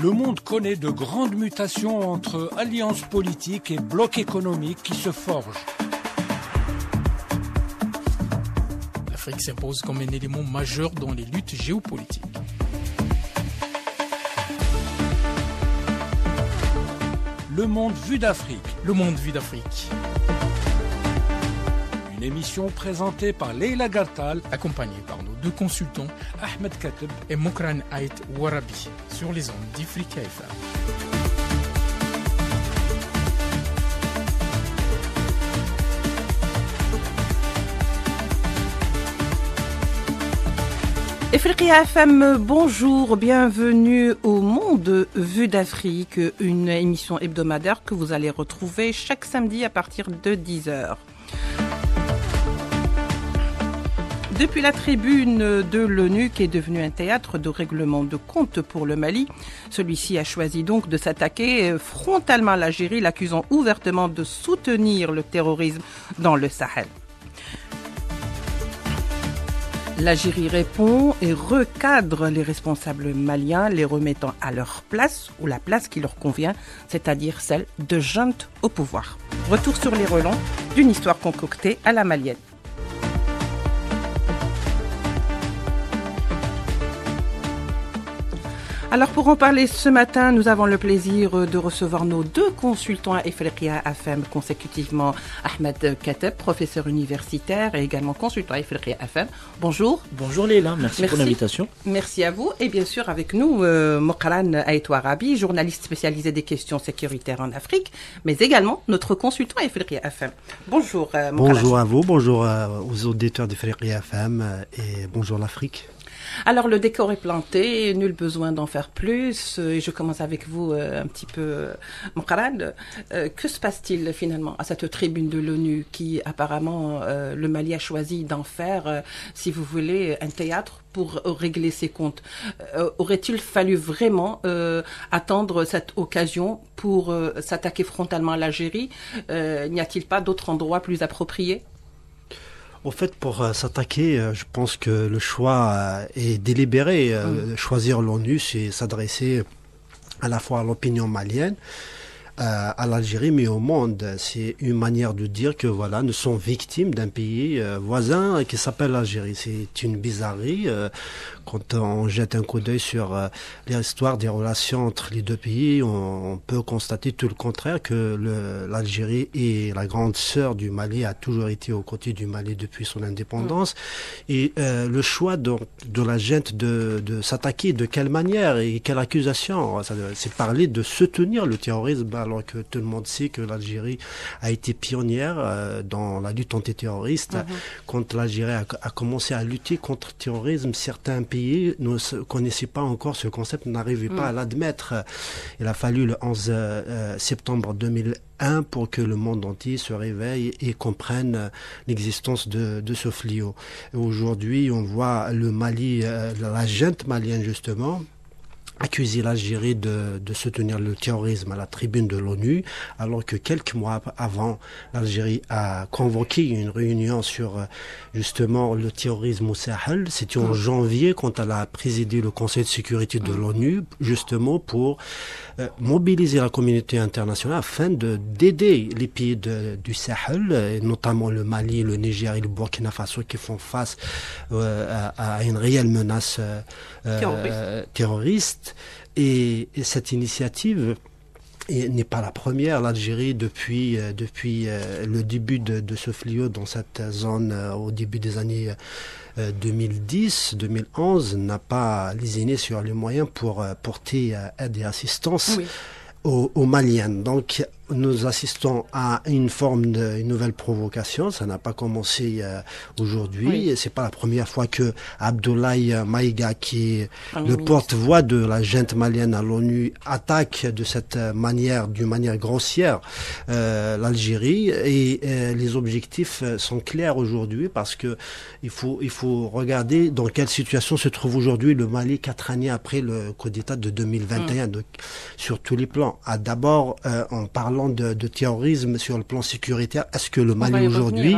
Le monde connaît de grandes mutations entre alliances politiques et blocs économiques qui se forgent. L'Afrique s'impose comme un élément majeur dans les luttes géopolitiques. Le monde vu d'Afrique. Le monde vu d'Afrique. Une émission présentée par Leila Gartal, accompagnée par nos deux consultants, Ahmed Kateb et Mokran Ait Warabi, sur les ondes d'Ifrica FM. Ifrica FM, bonjour, bienvenue au Monde Vu d'Afrique, une émission hebdomadaire que vous allez retrouver chaque samedi à partir de 10h. Depuis la tribune de l'ONU, qui est devenue un théâtre de règlement de comptes pour le Mali, celui-ci a choisi donc de s'attaquer frontalement à l'Algérie, l'accusant ouvertement de soutenir le terrorisme dans le Sahel. L'Algérie répond et recadre les responsables maliens, les remettant à leur place, ou la place qui leur convient, c'est-à-dire celle de junte au pouvoir. Retour sur les relents d'une histoire concoctée à la malienne. Alors pour en parler ce matin, nous avons le plaisir de recevoir nos deux consultants à Ifrica FM consécutivement. Ahmed Kateb, professeur universitaire et également consultant à Ifrica FM. Bonjour. Bonjour Leila, merci pour l'invitation. Merci à vous. Et bien sûr avec nous, Mokran Ait Warabi, journaliste spécialisé des questions sécuritaires en Afrique, mais également notre consultant à Ifrica FM. Bonjour Mokran. Bonjour à vous, bonjour aux auditeurs d'Ifrica FM et bonjour l'Afrique. Alors le décor est planté, nul besoin d'en faire plus. Et je commence avec vous un petit peu, Mokran. Que se passe-t-il finalement à cette tribune de l'ONU qui apparemment le Mali a choisi d'en faire, si vous voulez, un théâtre pour régler ses comptes? Aurait-il fallu vraiment attendre cette occasion pour s'attaquer frontalement à l'Algérie? N'y a-t-il pas d'autres endroits plus appropriés? Au fait, pour s'attaquer, je pense que le choix est délibéré. Choisir l'ONU, c'est s'adresser à la fois à l'opinion malienne, à l'Algérie, mais au monde. C'est une manière de dire que voilà, nous sommes victimes d'un pays voisin qui s'appelle l'Algérie. C'est une bizarrerie. Quand on jette un coup d'œil sur l'histoire des relations entre les deux pays, on peut constater tout le contraire, que l'Algérie est la grande sœur du Mali, a toujours été aux côtés du Mali depuis son indépendance. Et le choix de la gente de s'attaquer, de quelle manière et quelle accusation, c'est parler de soutenir le terrorisme, alors que tout le monde sait que l'Algérie a été pionnière dans la lutte antiterroriste. Quand l'Algérie a commencé à lutter contre le terrorisme, certains pays ne connaissaient pas encore ce concept, n'arrivaient pas à l'admettre. Il a fallu le 11 septembre 2001 pour que le monde entier se réveille et comprenne l'existence de ce fléau. Aujourd'hui, on voit le Mali, la junte malienne justement, accuser l'Algérie de soutenir le terrorisme à la tribune de l'ONU, alors que quelques mois avant, l'Algérie a convoqué une réunion sur justement le terrorisme au Sahel. C'était en janvier quand elle a présidé le Conseil de sécurité de l'ONU, justement pour mobiliser la communauté internationale afin d'aider les pays du Sahel, et notamment le Mali, le Niger et le Burkina Faso, qui font face à une réelle menace terroriste. Et cette initiative n'est pas la première. L'Algérie, depuis le début de ce fléau dans cette zone, au début des années 2010-2011, n'a pas lésiné sur les moyens pour porter aide et assistance aux Maliens. Donc, nous assistons à une nouvelle provocation. Ça n'a pas commencé aujourd'hui. C'est pas la première fois que Abdoulaye Maïga, qui est le porte-voix de la junte malienne à l'ONU, attaque d'une manière grossière l'Algérie. Et les objectifs sont clairs aujourd'hui, parce que il faut regarder dans quelle situation se trouve aujourd'hui le Mali 4 années après le coup d'État de 2021, donc, sur tous les plans. D'abord, en parlant de terrorisme sur le plan sécuritaire, est-ce que le Mali aujourd'hui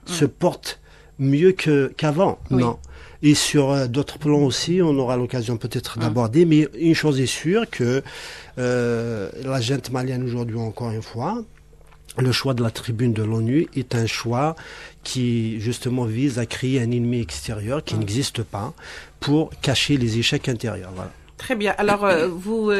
se porte mieux qu'avant? Non. Et sur d'autres plans aussi, on aura l'occasion peut-être d'aborder, mais une chose est sûre que la junte malienne aujourd'hui, encore une fois, le choix de la tribune de l'ONU est un choix qui justement vise à créer un ennemi extérieur qui n'existe pas pour cacher les échecs intérieurs. Voilà. Très bien. Alors, vous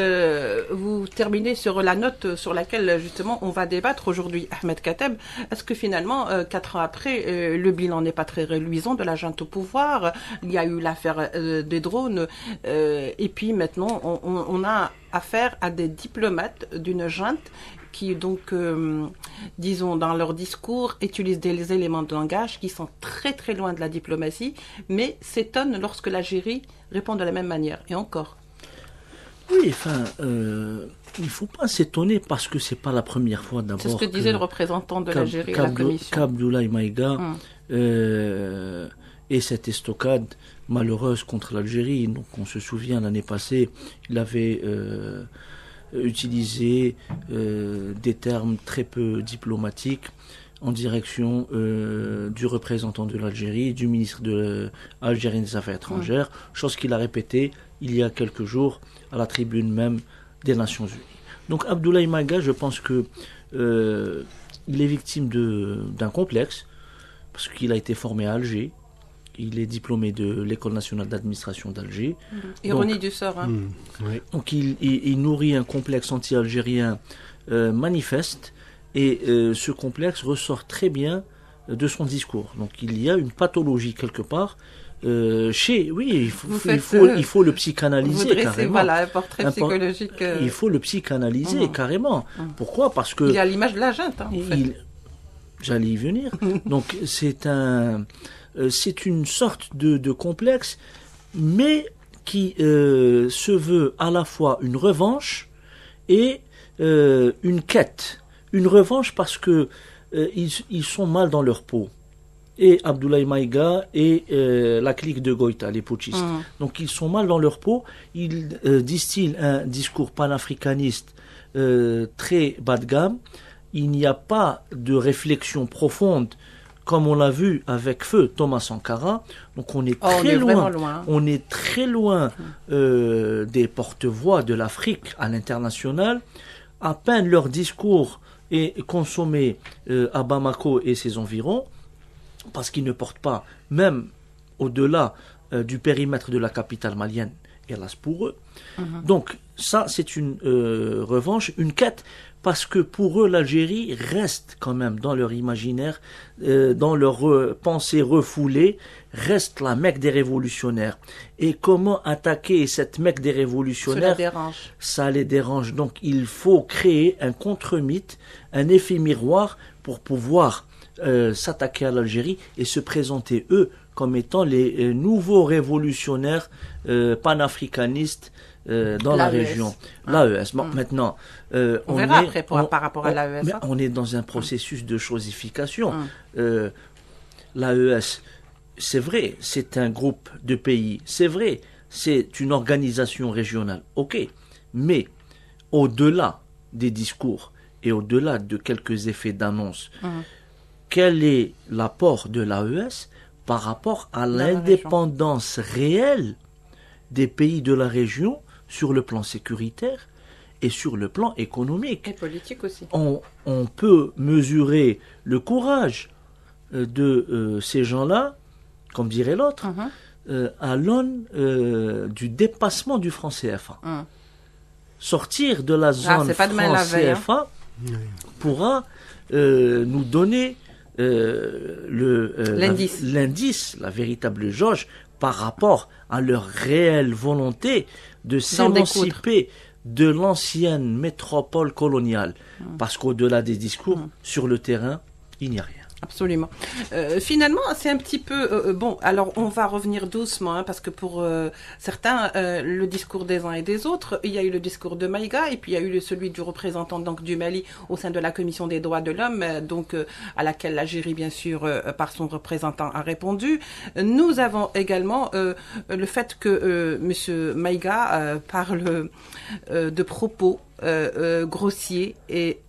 terminez sur la note sur laquelle, justement, on va débattre aujourd'hui, Ahmed Kateb. Est-ce que finalement, 4 ans après, le bilan n'est pas très reluisant de la junte au pouvoir? Il y a eu l'affaire des drones. Et puis maintenant, on a affaire à des diplomates d'une junte qui, donc, disons, dans leur discours, utilisent des éléments de langage qui sont très, très loin de la diplomatie, mais s'étonnent lorsque l'Algérie répond de la même manière. Et encore. Oui, enfin, il ne faut pas s'étonner parce que ce n'est pas la première fois d'abord. C'est ce que disait le représentant de l'Algérie à la commission. Qu'Abdoulaye Maïga et cette estocade malheureuse contre l'Algérie. Donc on se souvient l'année passée, il avait utilisé des termes très peu diplomatiques en direction du représentant de l'Algérie, du ministre algérien des Affaires étrangères, chose qu'il a répétée il y a quelques jours à la tribune même des Nations Unies. Donc Abdoulaye Maïga, je pense que il est victime d'un complexe, parce qu'il a été formé à Alger, il est diplômé de l'École nationale d'administration d'Alger. Ironie du sort. Hein. Oui. Donc il nourrit un complexe anti-algérien manifeste, et ce complexe ressort très bien de son discours. Donc il y a une pathologie quelque part. Il faut le psychanalyser carrément. Voilà, un portrait psychologique. Il faut le psychanalyser carrément. Pourquoi? Parce que il y a l'image de la junte. En fait. J'allais y venir. Donc c'est une sorte de complexe, mais qui se veut à la fois une revanche et une quête. Une revanche parce que ils sont mal dans leur peau. Et Abdoulaye Maïga et la clique de Goïta, les putschistes. Donc ils sont mal dans leur peau, ils distillent un discours panafricaniste très bas de gamme. Il n'y a pas de réflexion profonde, comme on l'a vu avec feu Thomas Sankara. Donc on est très loin. On est très loin des porte-voix de l'Afrique à l'international. À peine leur discours est consommé à Bamako et ses environs, parce qu'ils ne portent pas, même au-delà du périmètre de la capitale malienne, hélas pour eux. Donc ça, c'est une revanche, une quête, parce que pour eux, l'Algérie reste quand même dans leur imaginaire, dans leur pensée refoulée, reste la Mecque des révolutionnaires. Et comment attaquer cette Mecque des révolutionnaires? Ça les dérange. Donc il faut créer un contre-mythe, un effet miroir pour pouvoir s'attaquer à l'Algérie et se présenter eux comme étant les nouveaux révolutionnaires panafricanistes dans la région. L'AES. Bon, maintenant, on verra après par rapport à l'AES. On est dans un processus de chosification. L'AES, c'est vrai, c'est un groupe de pays. C'est vrai, c'est une organisation régionale. Ok, mais au-delà des discours et au-delà de quelques effets d'annonce, quel est l'apport de l'AES par rapport à l'indépendance réelle des pays de la région sur le plan sécuritaire et sur le plan économique? Et politique aussi. On peut mesurer le courage de ces gens-là, comme dirait l'autre, à l'aune du dépassement du franc CFA. Sortir de la zone franc CFA pourra nous donner l'indice, la véritable jauge par rapport à leur réelle volonté de s'émanciper de l'ancienne métropole coloniale. Parce qu'au-delà des discours, sur le terrain, il n'y a rien. Absolument. Finalement, c'est un petit peu... bon, alors on va revenir doucement, hein, parce que pour certains, le discours des uns et des autres, il y a eu le discours de Maïga, et puis il y a eu celui du représentant donc, du Mali au sein de la Commission des droits de l'homme, donc à laquelle l'Algérie, bien sûr, par son représentant, a répondu. Nous avons également le fait que M. Maïga parle de propos grossier et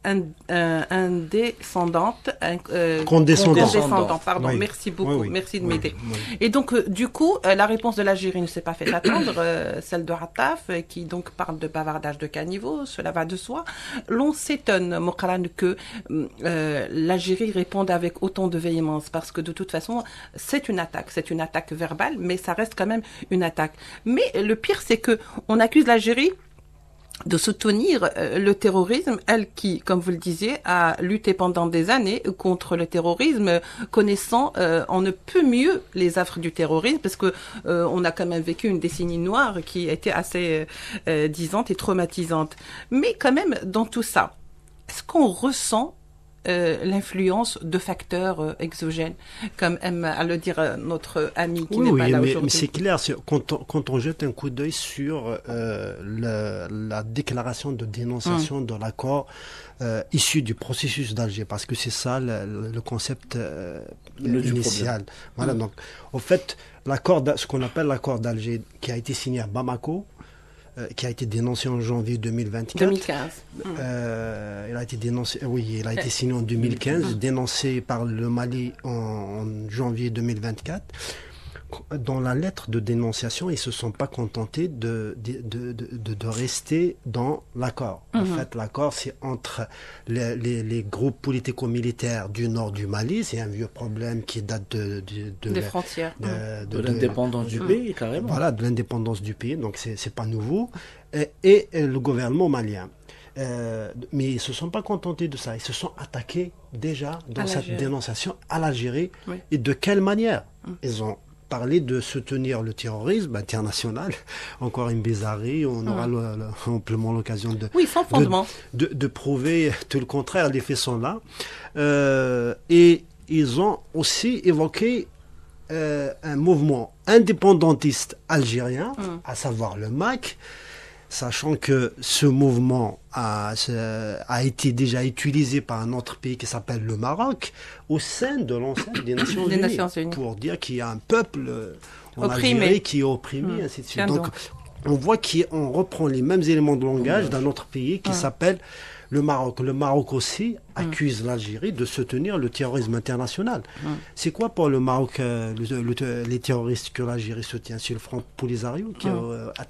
condescendant. Pardon, Oui. merci beaucoup, merci de m'aider. Oui. Et donc, du coup, la réponse de l'Algérie ne s'est pas fait attendre, celle de Attaf, qui donc parle de bavardage de caniveau, cela va de soi. L'on s'étonne, Moqran, que l'Algérie réponde avec autant de véhémence, parce que de toute façon, c'est une attaque verbale, mais ça reste quand même une attaque. Mais le pire, c'est que on accuse l'Algérie de soutenir le terrorisme, elle qui, comme vous le disiez, a lutté pendant des années contre le terrorisme, connaissant on ne peut mieux les affres du terrorisme, parce que on a quand même vécu une décennie noire qui a été assez disante et traumatisante. Mais quand même, dans tout ça, est-ce qu'on ressent l'influence de facteurs exogènes, comme aime à le dire notre ami qui n'est pas là aujourd'hui. Mais c'est clair, quand on jette un coup d'œil sur la déclaration de dénonciation de l'accord issu du processus d'Alger, parce que c'est ça le concept initial. Voilà, donc en fait, ce qu'on appelle l'accord d'Alger, qui a été signé à Bamako, qui a été dénoncé en janvier 2024. 2015. Il a été dénoncé, il a été signé en 2015, dénoncé par le Mali en janvier 2024. Dans la lettre de dénonciation, ils se sont pas contentés de rester dans l'accord. En fait, l'accord, c'est entre les groupes politico-militaires du nord du Mali. C'est un vieux problème qui date des frontières. De l'indépendance du pays, carrément. Voilà, de l'indépendance du pays. Donc, c'est pas nouveau. Et le gouvernement malien. Mais ils se sont pas contentés de ça. Ils se sont attaqués déjà dans cette dénonciation à l'Algérie. Oui. Et de quelle manière? Ils ont parler de soutenir le terrorisme international, encore une bizarrerie, on aura amplement l'occasion sans fondement. de prouver tout le contraire, les faits sont là. Et ils ont aussi évoqué un mouvement indépendantiste algérien, à savoir le MAC, sachant que ce mouvement a été déjà utilisé par un autre pays qui s'appelle le Maroc, au sein de l'enceinte des Nations Unies, pour dire qu'il y a un peuple en Algérie qui est opprimé, ainsi de suite. Donc, on voit qu'on reprend les mêmes éléments de langage d'un autre pays qui s'appelle le Maroc. Le Maroc aussi accuse l'Algérie de soutenir le terrorisme international. C'est quoi pour le Maroc les terroristes que l'Algérie soutient? C'est le Front Polisario qui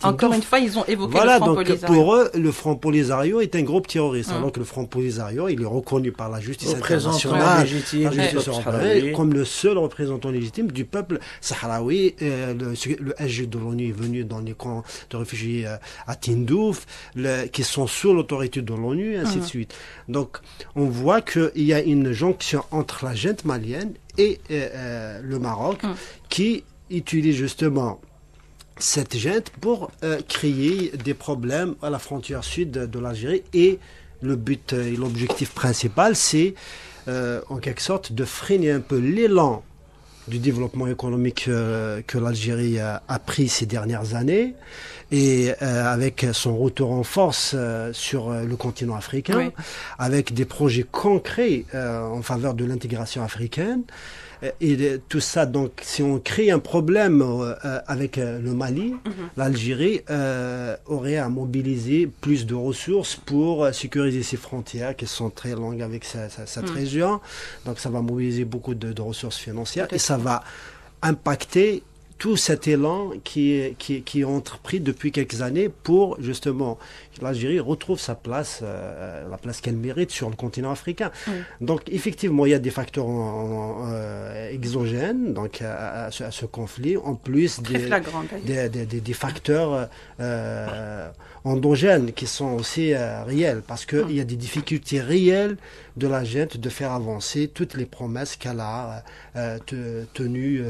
Encore une fois, ils ont évoqué le Front Polisario. Donc pour eux, le Front Polisario est un groupe terroriste, alors que le Front Polisario, il est reconnu par la justice internationale, légitime, la justice européenne, comme le seul représentant légitime du peuple sahraoui. Le SG de l'ONU est venu dans les camps de réfugiés à Tindouf, qui sont sous l'autorité de l'ONU, ainsi de suite. Donc, on voit qu'il y a une jonction entre la junte malienne et le Maroc qui utilise justement cette junte pour créer des problèmes à la frontière sud de l'Algérie. Et le but et l'objectif principal, c'est en quelque sorte de freiner un peu l'élan du développement économique que l'Algérie a pris ces dernières années, et avec son retour en force sur le continent africain, avec des projets concrets en faveur de l'intégration africaine. Et tout ça, donc, si on crée un problème avec le Mali, l'Algérie aurait à mobiliser plus de ressources pour sécuriser ses frontières, qui sont très longues avec cette région. Donc, ça va mobiliser beaucoup de ressources financières et ça va impacter tout cet élan qui est entrepris depuis quelques années pour justement que l'Algérie retrouve sa place, la place qu'elle mérite sur le continent africain. Donc effectivement, il y a des facteurs exogènes donc à ce conflit, en plus des facteurs endogènes qui sont aussi réels, parce qu'il y a des difficultés réelles de la junte de faire avancer toutes les promesses qu'elle a tenues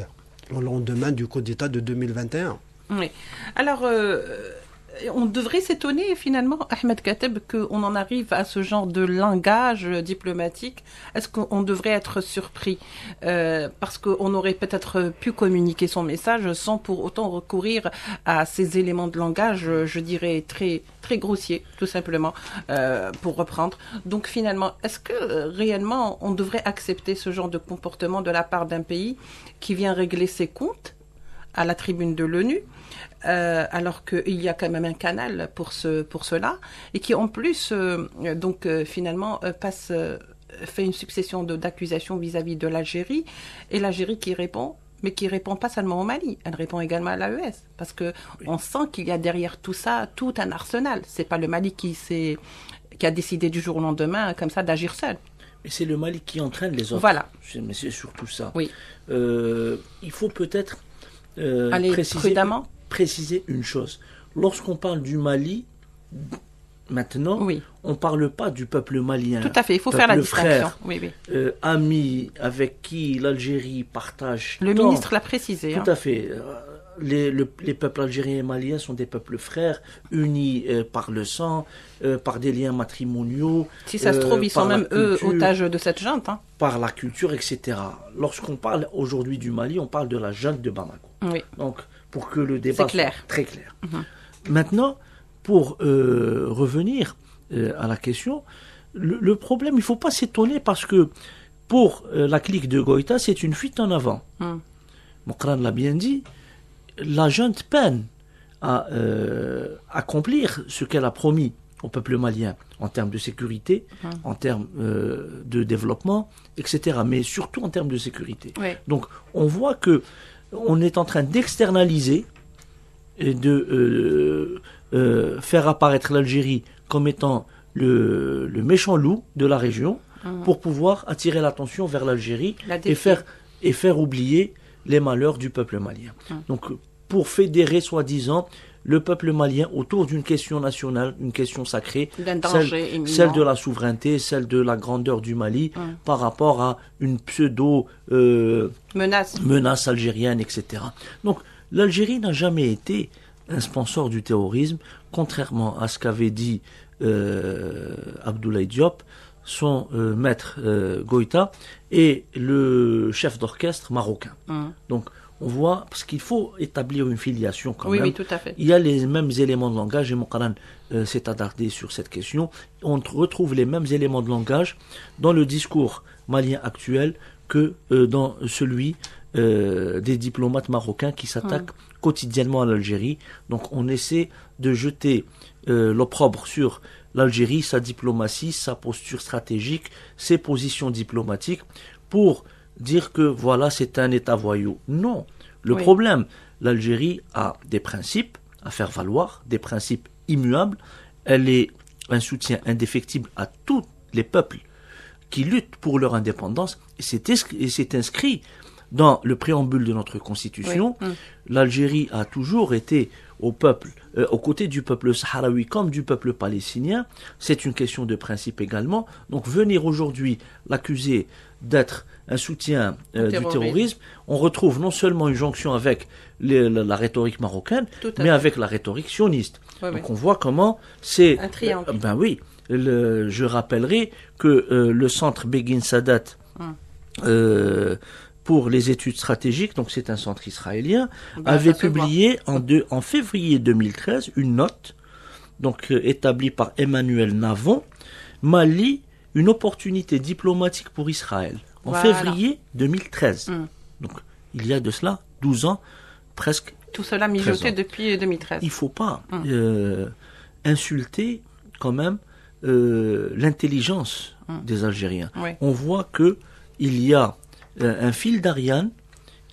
au lendemain du coup d'État de 2021. Oui. Alors, on devrait s'étonner finalement, Ahmed Kateb, qu'on en arrive à ce genre de langage diplomatique. Est-ce qu'on devrait être surpris parce qu'on aurait peut-être pu communiquer son message sans pour autant recourir à ces éléments de langage, je dirais, très, très grossiers, tout simplement, pour reprendre. Donc finalement, est-ce que réellement on devrait accepter ce genre de comportement de la part d'un pays qui vient régler ses comptes à la tribune de l'ONU alors qu'il y a quand même un canal pour cela, et qui en plus, finalement, fait une succession d'accusations vis-à-vis de l'Algérie, et l'Algérie qui répond, mais qui répond pas seulement au Mali, elle répond également à l'AES, parce que on sent qu'il y a derrière tout ça tout un arsenal. C'est pas le Mali qui a décidé du jour au lendemain comme ça d'agir seul. Mais c'est le Mali qui entraîne les autres. Voilà. Mais c'est surtout ça. Oui. Il faut peut-être aller prudemment. Préciser une chose. Lorsqu'on parle du Mali, maintenant, oui. On ne parle pas du peuple malien. Tout à fait, il faut faire la distinction. Frère, oui. Ami avec qui l'Algérie partage. Le ministre l'a précisé. Tout à fait. Les peuples algériens et maliens sont des peuples frères, unis par le sang, par des liens matrimoniaux. Si ça se trouve, ils sont même eux otages de cette junte. Hein. Par la culture, etc. Lorsqu'on parle aujourd'hui du Mali, on parle de la junte de Bamako. Oui. Donc, pour que le débat soit très clair. Maintenant, pour revenir à la question, le problème, il ne faut pas s'étonner parce que pour la clique de Goïta, c'est une fuite en avant. Mokran l'a bien dit, la junte peine à accomplir ce qu'elle a promis au peuple malien en termes de sécurité, en termes de développement, etc. Mais surtout en termes de sécurité. Oui. Donc, on voit que on est en train d'externaliser et de faire apparaître l'Algérie comme étant le méchant loup de la région pour pouvoir attirer l'attention vers l'Algérie et faire oublier les malheurs du peuple malien. Donc, pour fédérer, soi-disant, le peuple malien autour d'une question nationale, une question sacrée, celle de la souveraineté, celle de la grandeur du Mali, par rapport à une menace algérienne, etc. Donc, l'Algérie n'a jamais été un sponsor du terrorisme, contrairement à ce qu'avait dit Abdoulaye Diop, son maître Goïta, et le chef d'orchestre marocain. Donc, on voit, parce qu'il faut établir une filiation quand même. Oui, tout à fait. Il y a les mêmes éléments de langage, et Mokaran s'est attardé sur cette question. On retrouve les mêmes éléments de langage dans le discours malien actuel que dans celui des diplomates marocains qui s'attaquent quotidiennement à l'Algérie. Donc on essaie de jeter l'opprobre sur l'Algérie, sa diplomatie, sa posture stratégique, ses positions diplomatiques, pour dire que voilà, c'est un État voyou. Non. Le problème, l'Algérie a des principes à faire valoir, des principes immuables. Elle est un soutien indéfectible à tous les peuples qui luttent pour leur indépendance. Et c'est inscrit dans le préambule de notre Constitution. L'Algérie a toujours été aux côtés du peuple sahraoui comme du peuple palestinien. C'est une question de principe également. Donc venir aujourd'hui l'accuser d'être un soutien du terrorisme, on retrouve non seulement une jonction avec la rhétorique marocaine, mais avec la rhétorique sioniste. Donc on voit comment c'est... Un triangle. Ben oui, je rappellerai que le centre Begin Sadat pour les études stratégiques, donc c'est un centre israélien, avait publié en février 2013 une note donc établie par Emmanuel Navon, Mali, une opportunité diplomatique pour Israël, en février 2013. Donc il y a de cela 12 ans, presque. Tout cela mijoté depuis 2013. Il ne faut pas insulter quand même l'intelligence des Algériens. On voit qu'il y a un fil d'Ariane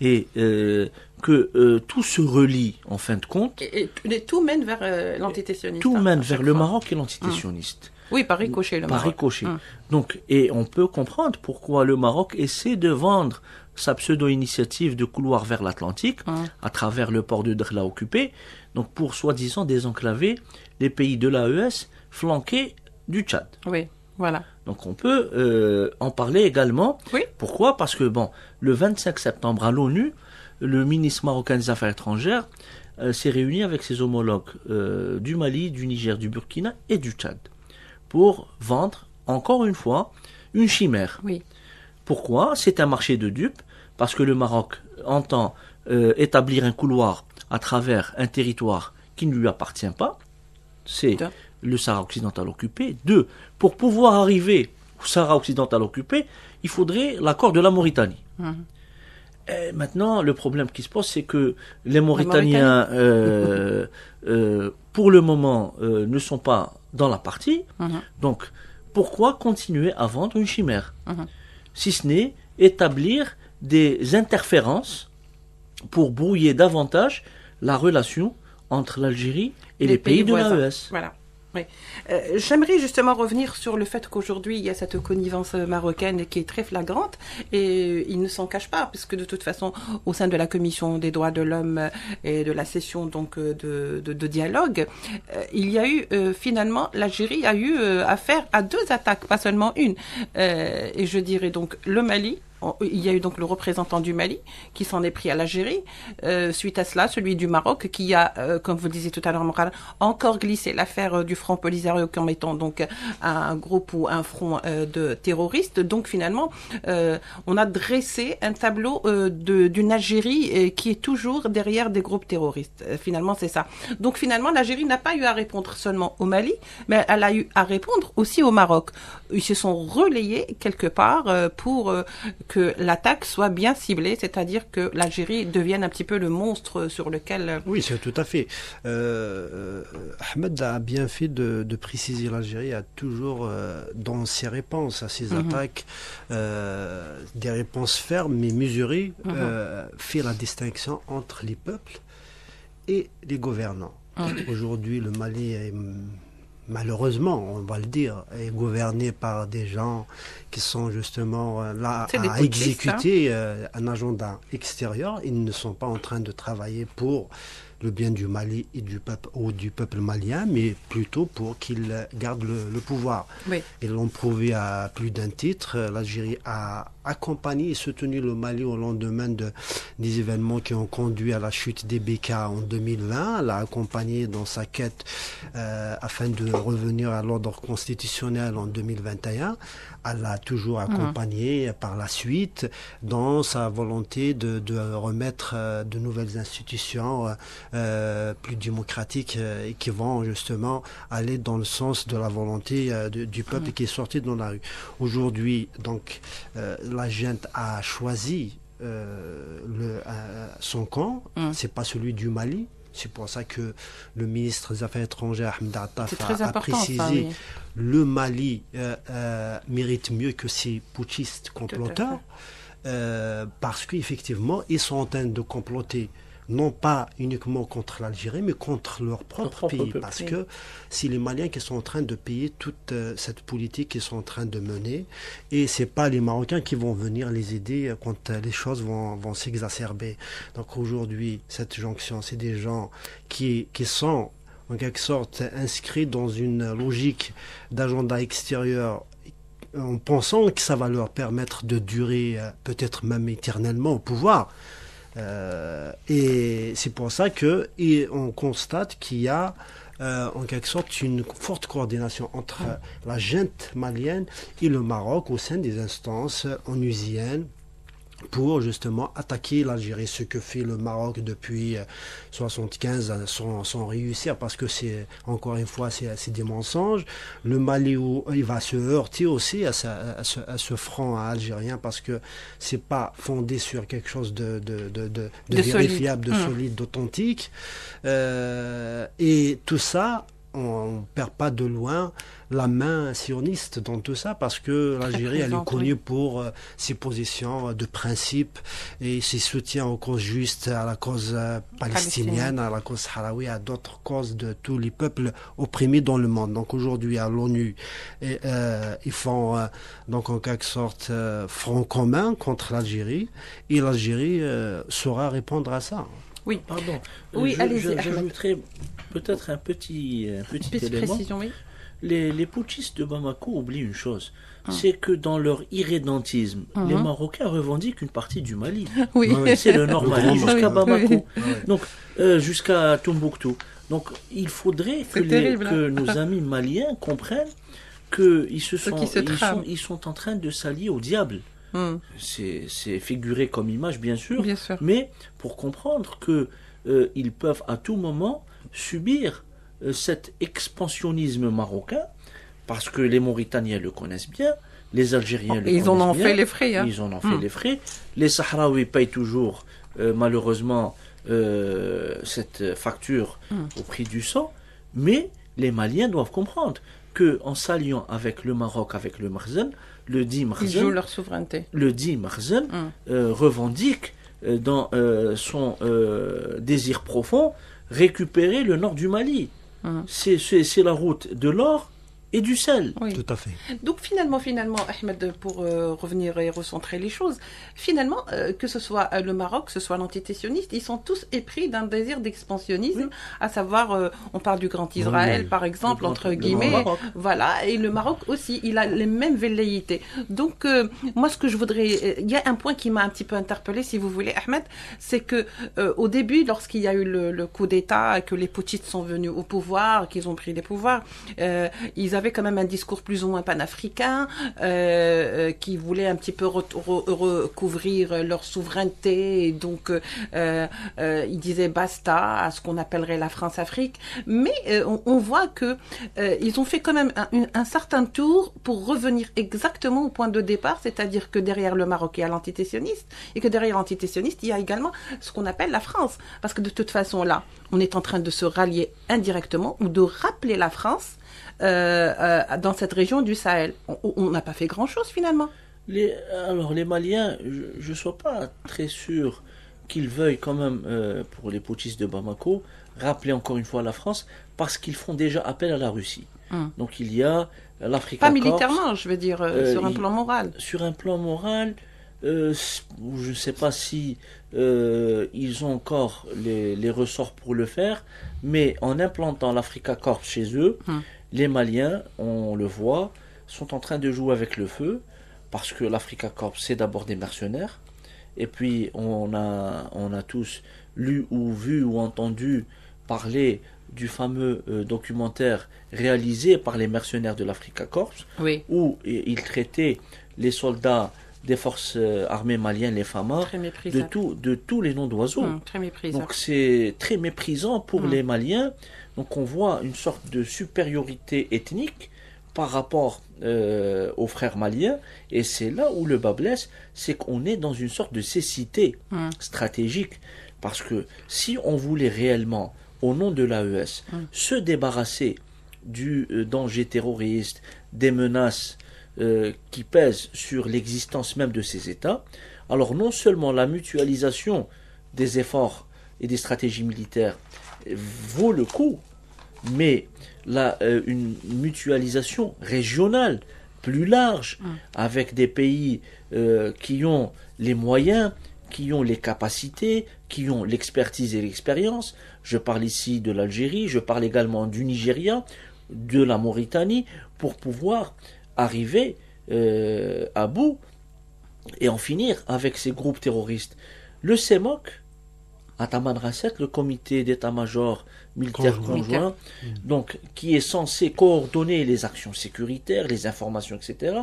et que tout se relie en fin de compte. Et tout mène vers l'entité sioniste. Tout mène vers le Maroc et l'entité sioniste. Oui, par ricochet, le Maroc. Par ricochet. Donc, et on peut comprendre pourquoi le Maroc essaie de vendre sa pseudo-initiative de couloir vers l'Atlantique à travers le port de Dakhla occupé, donc pour soi-disant désenclaver les pays de l'AES flanqués du Tchad. Oui, voilà. Donc on peut en parler également. Oui. Pourquoi ? Parce que le 25 septembre à l'ONU, le ministre marocain des Affaires étrangères s'est réuni avec ses homologues du Mali, du Niger, du Burkina et du Tchad pour vendre, encore une fois, une chimère. Oui. Pourquoi ? C'est un marché de dupes, parce que le Maroc entend établir un couloir à travers un territoire qui ne lui appartient pas. C'est le Sahara occidental occupé. 2. Pour pouvoir arriver au Sahara occidental occupé, il faudrait l'accord de la Mauritanie. Et maintenant, le problème qui se pose, c'est que les Mauritaniens, pour le moment, ne sont pas dans la partie. Donc, pourquoi continuer à vendre une chimère, si ce n'est établir des interférences pour brouiller davantage la relation entre l'Algérie et les pays de l'AES. Voilà. Oui. J'aimerais justement revenir sur le fait qu'aujourd'hui, il y a cette connivence marocaine qui est très flagrante et ils ne s'en cachent pas, puisque de toute façon, au sein de la Commission des droits de l'homme et de la session donc de dialogue, il y a eu finalement, l'Algérie a eu affaire à 2 attaques, pas seulement une. Et je dirais donc le Mali. Il y a eu donc le représentant du Mali qui s'en est pris à l'Algérie. Suite à cela, celui du Maroc qui a, comme vous le disiez tout à l'heure, encore glissé l'affaire du Front Polisario comme étant donc un groupe ou un front de terroristes. Donc finalement, on a dressé un tableau d'une Algérie qui est toujours derrière des groupes terroristes. Finalement, c'est ça. Donc finalement, l'Algérie n'a pas eu à répondre seulement au Mali, mais elle a eu à répondre aussi au Maroc. Ils se sont relayés quelque part pour que l'attaque soit bien ciblée, c'est-à-dire que l'Algérie devienne un petit peu le monstre sur lequel... Oui, c'est tout à fait. Ahmed a bien fait de préciser, l'Algérie a toujours, dans ses réponses à ces attaques, des réponses fermes mais mesurées, fait la distinction entre les peuples et les gouvernants. Aujourd'hui, le Mali est... malheureusement, on va le dire, est gouverné par des gens qui sont justement là à exécuter un agenda extérieur. Ils ne sont pas en train de travailler pour le bien du Mali et du peuple malien, mais plutôt pour qu'ils gardent le pouvoir. Oui. Ils l'ont prouvé à plus d'un titre. L'Algérie a accompagné et soutenu le Mali au lendemain des événements qui ont conduit à la chute des BK en 2020. Elle a accompagné dans sa quête afin de revenir à l'ordre constitutionnel en 2021. Elle a toujours accompagné par la suite dans sa volonté de remettre de nouvelles institutions plus démocratiques et qui vont justement aller dans le sens de la volonté du peuple qui est sorti dans la rue. Aujourd'hui, donc, la junte a choisi son camp, c'est pas celui du Mali. C'est pour ça que le ministre des Affaires étrangères, Ahmed Attaf, a précisé le Mali mérite mieux que ces putschistes comploteurs, parce qu'effectivement, ils sont en train de comploter non pas uniquement contre l'Algérie, mais contre leur propre pays. Parce que c'est les Maliens qui sont en train de payer toute cette politique qu'ils sont en train de mener. Et ce n'est pas les Marocains qui vont venir les aider quand les choses vont s'exacerber. Donc aujourd'hui, cette jonction, c'est des gens qui sont en quelque sorte inscrits dans une logique d'agenda extérieur en pensant que ça va leur permettre de durer peut-être même éternellement au pouvoir. Et c'est pour ça qu'on constate qu'il y a en quelque sorte une forte coordination entre la junte malienne et le Maroc au sein des instances onusiennes pour justement attaquer l'Algérie, ce que fait le Maroc depuis 1975 sans réussir, parce que c'est, encore une fois, c'est des mensonges. Le Mali, il va se heurter aussi à ce front algérien, parce que c'est pas fondé sur quelque chose de vérifiable, de solide, d'authentique. Et tout ça, on ne perd pas de loin la main sioniste dans tout ça, parce que l'Algérie, elle est connue pour ses positions de principe et ses soutiens aux causes justes, à la cause palestinienne, à la cause sahraoui, à d'autres causes de tous les peuples opprimés dans le monde. Donc aujourd'hui, à l'ONU, ils font donc en quelque sorte front commun contre l'Algérie, et l'Algérie saura répondre à ça. Oui, pardon. Oui, allez-y. J'ajouterais peut-être un petit élément. Précision, oui. Les putschistes de Bamako oublient une chose, c'est que dans leur irrédentisme, les Marocains revendiquent une partie du Mali. Oui. C'est le nord Mali jusqu'à Bamako, donc jusqu'à Tombouctou. Donc il faudrait que nos amis maliens comprennent qu'ils sont en train de s'allier au diable. C'est figuré comme image, bien sûr, mais pour comprendre que ils peuvent à tout moment subir cet expansionnisme marocain, parce que les Mauritaniens le connaissent bien, Les Algériens le Ils en ont connaissent fait bien. les frais. Hein. Ils en ont fait les frais. Les Sahraouis payent toujours, malheureusement, cette facture au prix du sang. Mais les Maliens doivent comprendre que en s'alliant avec le Maroc, avec le Makhzen, le dit Ils Makhzen, jouent leur souveraineté. le dit Makhzen revendique dans son désir profond récupérer le nord du Mali. C'est la route de l'or et du sel. Oui. Tout à fait. Donc finalement, Ahmed, pour revenir et recentrer les choses, finalement, que ce soit le Maroc, que ce soit l'entité sioniste, ils sont tous épris d'un désir d'expansionnisme, à savoir, on parle du Grand Israël, par exemple, entre guillemets, voilà, et le Maroc aussi, il a les mêmes velléités. Donc, moi, ce que je voudrais, il y a un point qui m'a un petit peu interpellé, si vous voulez, Ahmed, c'est que au début, lorsqu'il y a eu le coup d'État, que les putschistes sont venus au pouvoir, qu'ils ont pris les pouvoirs, ils avaient quand même un discours plus ou moins panafricain, qui voulait un petit peu recouvrir leur souveraineté, et donc ils disaient basta à ce qu'on appellerait la France-Afrique. Mais on voit que ils ont fait quand même un certain tour pour revenir exactement au point de départ, c'est-à-dire que derrière le Maroc il y a l'entité sioniste, et que derrière l'entité sioniste il y a également ce qu'on appelle la France, parce que de toute façon là on est en train de se rallier indirectement ou de rappeler la France dans cette région du Sahel. On n'a pas fait grand-chose finalement. Alors les Maliens, je ne suis pas très sûr qu'ils veuillent quand même, pour les putschistes de Bamako, rappeler encore une fois la France, parce qu'ils font déjà appel à la Russie. Donc il y a l'Afrique. Pas militairement, je veux dire, sur un plan moral. Sur un plan moral, je ne sais pas si ils ont encore les ressorts pour le faire, mais en implantant l'Africa Corps chez eux, les Maliens, on le voit, sont en train de jouer avec le feu, parce que l'Africa Corps, c'est d'abord des mercenaires, et puis on a tous lu ou vu ou entendu parler du fameux documentaire réalisé par les mercenaires de l'Africa Corps, oui, où ils traitaient les soldats des forces armées maliennes, les FAMA, de tous les noms d'oiseaux. Très méprisant. Donc c'est très méprisant pour les Maliens. Donc on voit une sorte de supériorité ethnique par rapport aux frères maliens, et c'est là où le bas blesse, c'est qu'on est dans une sorte de cécité stratégique, parce que si on voulait réellement, au nom de l'AES, se débarrasser du danger terroriste, des menaces qui pèsent sur l'existence même de ces États, alors non seulement la mutualisation des efforts et des stratégies militaires vaut le coup, mais une mutualisation régionale plus large, avec des pays qui ont les moyens, qui ont les capacités, qui ont l'expertise et l'expérience. Je parle ici de l'Algérie, je parle également du Nigeria, de la Mauritanie, pour pouvoir arriver à bout et en finir avec ces groupes terroristes. Le CEMOC, à Tamanrasset, le comité d'état-major militaire conjoint, donc, qui est censé coordonner les actions sécuritaires, les informations, etc.,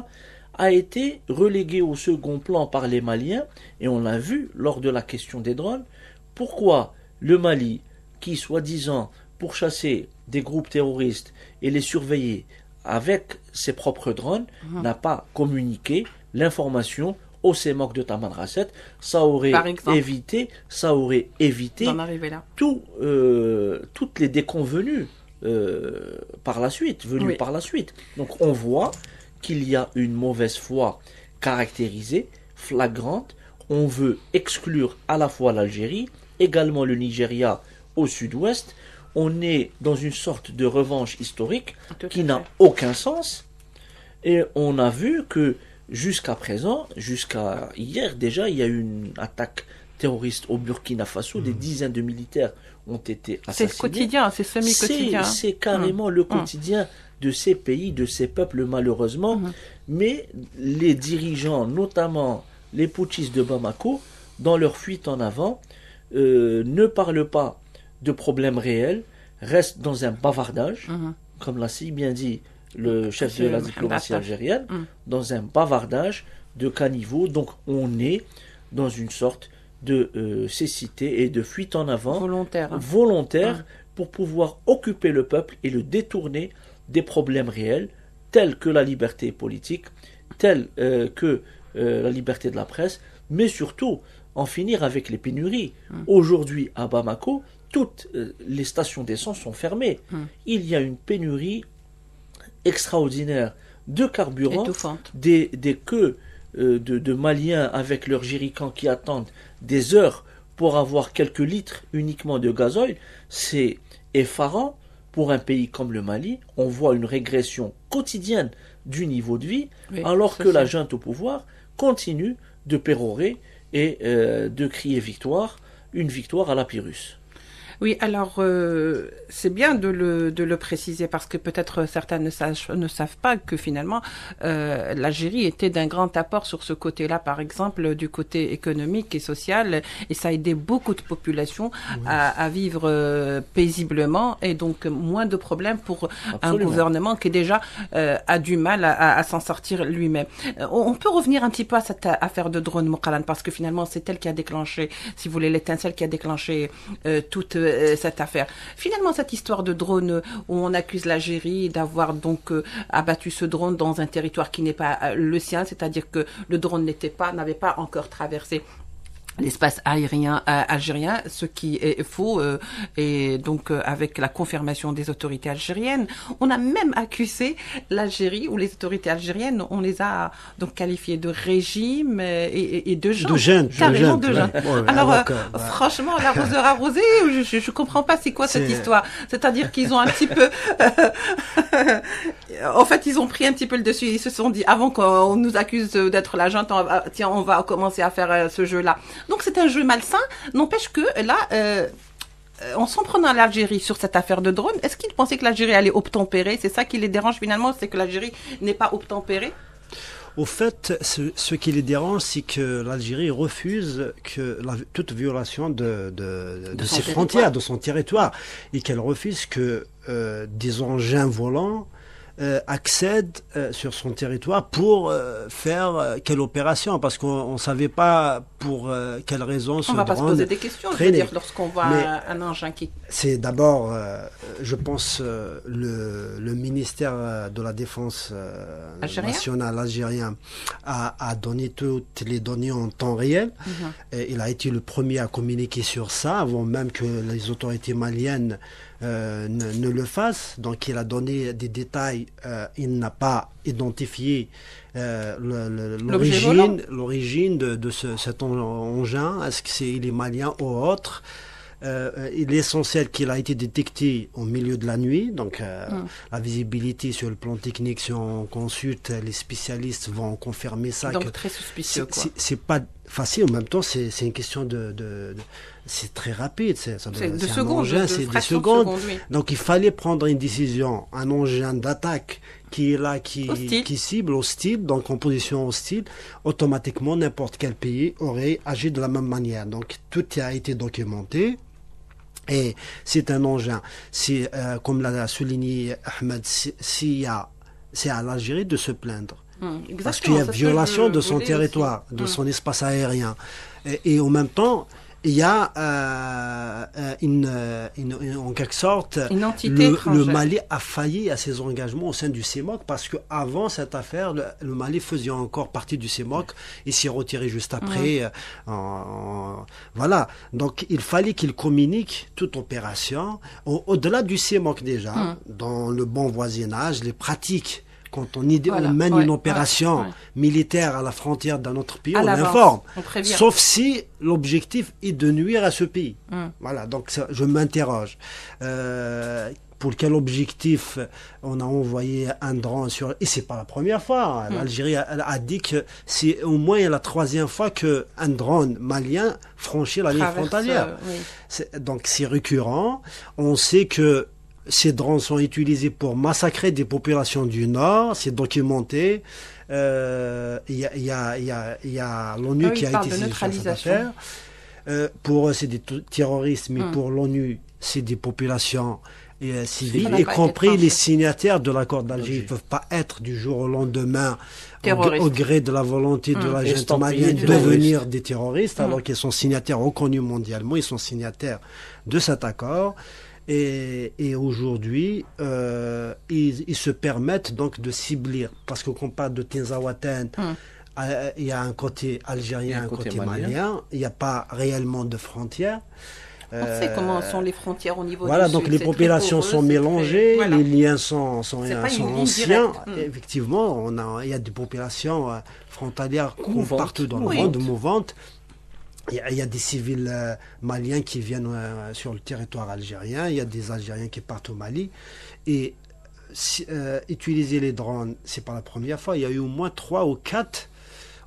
a été relégué au second plan par les Maliens, et on l'a vu lors de la question des drones. Pourquoi le Mali, qui soi-disant pourchassait des groupes terroristes et les surveillait avec ses propres drones, n'a pas communiqué l'information au CEMOC de Tamanrasset? Ça aurait évité d'en arriver là. Toutes les déconvenues par la suite, par la suite. Donc on voit qu'il y a une mauvaise foi caractérisée, flagrante. On veut exclure à la fois l'Algérie, également le Nigeria au sud-ouest. On est dans une sorte de revanche historique qui n'a aucun sens. Et on a vu que jusqu'à présent, jusqu'à hier déjà, il y a eu une attaque terroriste au Burkina Faso. Des dizaines de militaires ont été assassinés. C'est quotidien, c'est semi-quotidien. C'est carrément le quotidien de ces pays, de ces peuples, malheureusement. Mais les dirigeants, notamment les putschistes de Bamako, dans leur fuite en avant, ne parlent pas de problèmes réels, restent dans un bavardage, comme l'a si bien dit le chef de la diplomatie algérienne, dans un bavardage de caniveau. Donc on est dans une sorte de cécité et de fuite en avant volontaire pour pouvoir occuper le peuple et le détourner des problèmes réels tels que la liberté politique tels que la liberté de la presse, mais surtout en finir avec les pénuries. Aujourd'hui, à Bamako, toutes les stations d'essence sont fermées. Il y a une pénurie extraordinaire de carburant, des queues de Maliens avec leurs jerrycans qui attendent des heures pour avoir quelques litres uniquement de gasoil. C'est effarant pour un pays comme le Mali. On voit une régression quotidienne du niveau de vie, alors que la junte au pouvoir continue de pérorer et de crier victoire, une victoire à la Pyrrhus. Oui, alors c'est bien de le préciser parce que peut-être certains ne savent pas que finalement l'Algérie était d'un grand apport sur ce côté-là, par exemple du côté économique et social, et ça a aidé beaucoup de populations à vivre paisiblement et donc moins de problèmes pour un gouvernement qui déjà a du mal à s'en sortir lui-même. On peut revenir un petit peu à cette affaire de drone, Mouqalan, parce que finalement c'est elle qui a déclenché, si vous voulez, l'étincelle qui a déclenché toute cette affaire. Finalement, cette histoire de drone où on accuse l'Algérie d'avoir donc abattu ce drone dans un territoire qui n'est pas le sien, c'est-à-dire que le drone n'avait pas encore traversé l'espace aérien algérien, ce qui est faux, et donc avec la confirmation des autorités algériennes, on a même accusé l'Algérie, ou les autorités algériennes, on les a donc qualifiés de régime et de junte. Carrément de junte. Alors, franchement, l'arroseur arrosé, je comprends pas c'est quoi cette histoire. C'est-à-dire qu'ils ont un petit peu, en fait, ils ont pris un petit peu le dessus. Ils se sont dit, avant qu'on nous accuse d'être la junte, on va commencer à faire ce jeu-là. Donc c'est un jeu malsain, n'empêche que là, en s'en prenant à l'Algérie sur cette affaire de drone, est-ce qu'ils pensaient que l'Algérie allait obtempérer? C'est ça qui les dérange finalement, c'est que l'Algérie n'est pas obtempérée? Au fait, ce qui les dérange, c'est que l'Algérie refuse toute violation de ses frontières, de son territoire, et qu'elle refuse que des engins volants accède sur son territoire pour faire quelle opération, parce qu'on ne savait pas pour quelle raison ce drone. On va pas se poser des questions, je veux dire, lorsqu'on voit un engin qui... C'est d'abord, je pense, le ministère de la Défense nationale algérien a donné toutes les données en temps réel. Et il a été le premier à communiquer sur ça, avant même que les autorités maliennes ne le fasse. Donc il a donné des détails, il n'a pas identifié l'origine de cet engin, est-ce qu'il est malien ou autre. Il est essentiel qu'il a été détecté au milieu de la nuit, donc la visibilité sur le plan technique, si on consulte les spécialistes vont confirmer ça. Donc très suspicieux, quoi. C'est pas facile, en même temps c'est une question c'est très rapide, c'est de secondes, c'est des secondes. Oui. Donc il fallait prendre une décision, un engin d'attaque qui est là, qui cible hostile, donc en position hostile, automatiquement n'importe quel pays aurait agi de la même manière. Donc tout a été documenté. Et c'est un engin, c'est comme l'a souligné Ahmed, c'est à l'Algérie de se plaindre. Parce qu'il y a violation de son territoire, de son espace aérien. Et en même temps, il y a en quelque sorte, une entité le Mali a failli à ses engagements au sein du CEMOC, parce que avant cette affaire, le Mali faisait encore partie du CEMOC et s'est retiré juste après. Voilà. Donc il fallait qu'il communique toute opération au-delà du CEMOC déjà, dans le bon voisinage, les pratiques. Quand on mène une opération militaire à la frontière d'un autre pays, on informe. Sauf si l'objectif est de nuire à ce pays. Voilà, donc ça, je m'interroge. Pour quel objectif on a envoyé un drone sur... Et c'est pas la première fois. L'Algérie a dit que c'est au moins la troisième fois qu'un drone malien franchit la ligne frontalière. Donc c'est récurrent. On sait que ces drones sont utilisés pour massacrer des populations du Nord, c'est documenté. Il y a l'ONU qui a été saisie sur cette affaire. Pour eux, c'est des terroristes, mais pour l'ONU, c'est des populations civiles, y compris les signataires de l'accord d'Alger. Ils ne peuvent pas être du jour au lendemain, au gré de la volonté de la junte malienne, devenir des terroristes, alors qu'ils sont signataires reconnus mondialement, ils sont signataires de cet accord. Et aujourd'hui, ils se permettent donc de cibler, parce qu'on parle de Tinzaouaten, il y a un côté algérien, un côté malien, il n'y a pas réellement de frontières. On sait comment sont les frontières au niveau voilà, du donc sud, les populations sont mélangées, voilà. Les liens sont anciens. Effectivement, il y a des populations frontalières partout dans le monde, mouvantes. Il y a des civils maliens qui viennent sur le territoire algérien, il y a des Algériens qui partent au Mali. Et utiliser les drones, c'est pas la première fois. Il y a eu au moins 3 ou 4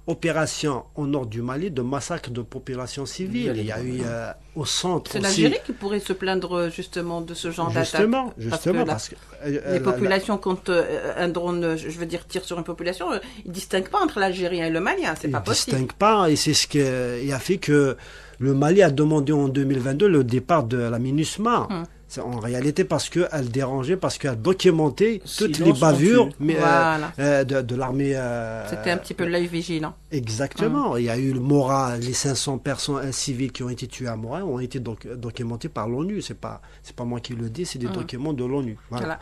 opérations au nord du Mali de massacre de populations civiles. Il y a eu au centre. C'est l'Algérie qui pourrait se plaindre justement de ce genre d'attaque. Justement, parce que les populations, quand un drone, je veux dire, tire sur une population, ils ne distinguent pas entre l'Algérien et le Malien. C'est pas possible. Ils ne distinguent pas, et c'est ce qui a fait que le Mali a demandé en 2022 le départ de la MINUSMA. C'est en réalité parce qu'elle dérangeait, parce qu'elle documentait toutes les bavures de l'armée. C'était un petit peu l'œil vigilant. Exactement. Il y a eu le Mora, les 500 personnes civiles qui ont été tuées à Mora ont été documentées par l'ONU. C'est pas moi qui le dis, c'est des documents de l'ONU. Voilà.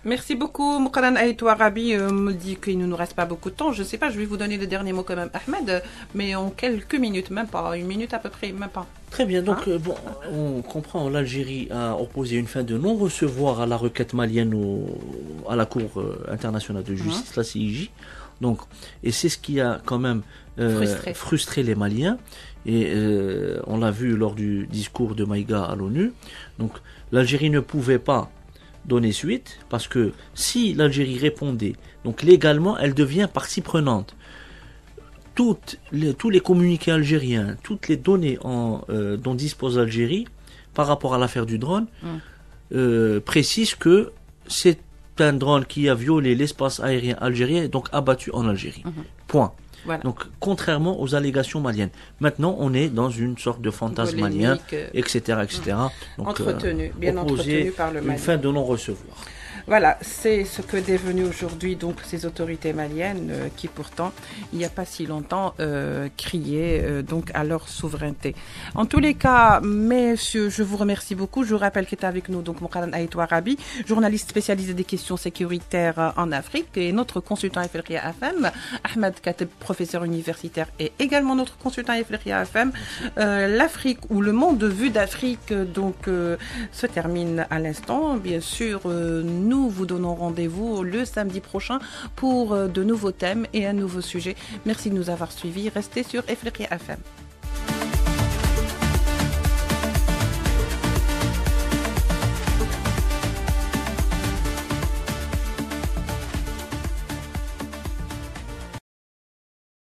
Merci beaucoup, Mouqaran Aïtou Arabi me dit qu'il ne nous reste pas beaucoup de temps. Je ne sais pas, je vais vous donner le dernier mot quand même, Ahmed, mais en quelques minutes, même pas, 1 minute à peu près, même pas. Très bien, donc on comprend, l'Algérie a opposé une fin de non-recevoir à la requête malienne à la Cour internationale de justice, la CIJ. Donc, et c'est ce qui a quand même frustré les Maliens. Et on l'a vu lors du discours de Maïga à l'ONU. Donc, l'Algérie ne pouvait pas donner suite, parce que si l'Algérie répondait, donc légalement, elle devient partie prenante. Tous les communiqués algériens, toutes les données dont dispose l'Algérie par rapport à l'affaire du drone précisent que c'est un drone qui a violé l'espace aérien algérien et donc abattu en Algérie. Point. Voilà. Donc, contrairement aux allégations maliennes. Maintenant, on est dans une sorte de fantasme malien, etc., etc. Donc, entretenu, bien entretenu par le Mali. Une fin de non-recevoir. Voilà, c'est ce que devenues aujourd'hui donc ces autorités maliennes qui pourtant, il n'y a pas si longtemps, criaient donc à leur souveraineté. En tous les cas, messieurs, je vous remercie beaucoup. Je vous rappelle qu'est avec nous donc Mouqaran Aïtou Arabi, journaliste spécialisé des questions sécuritaires en Afrique, et notre consultant FLRIA FM, Ahmed Kateb, professeur universitaire et également notre consultant FLRIA FM. L'Afrique ou le monde vu d'Afrique donc se termine à l'instant. Bien sûr, nous vous donnons rendez-vous le samedi prochain pour de nouveaux thèmes et un nouveau sujet. Merci de nous avoir suivis. Restez sur FLRIA FM.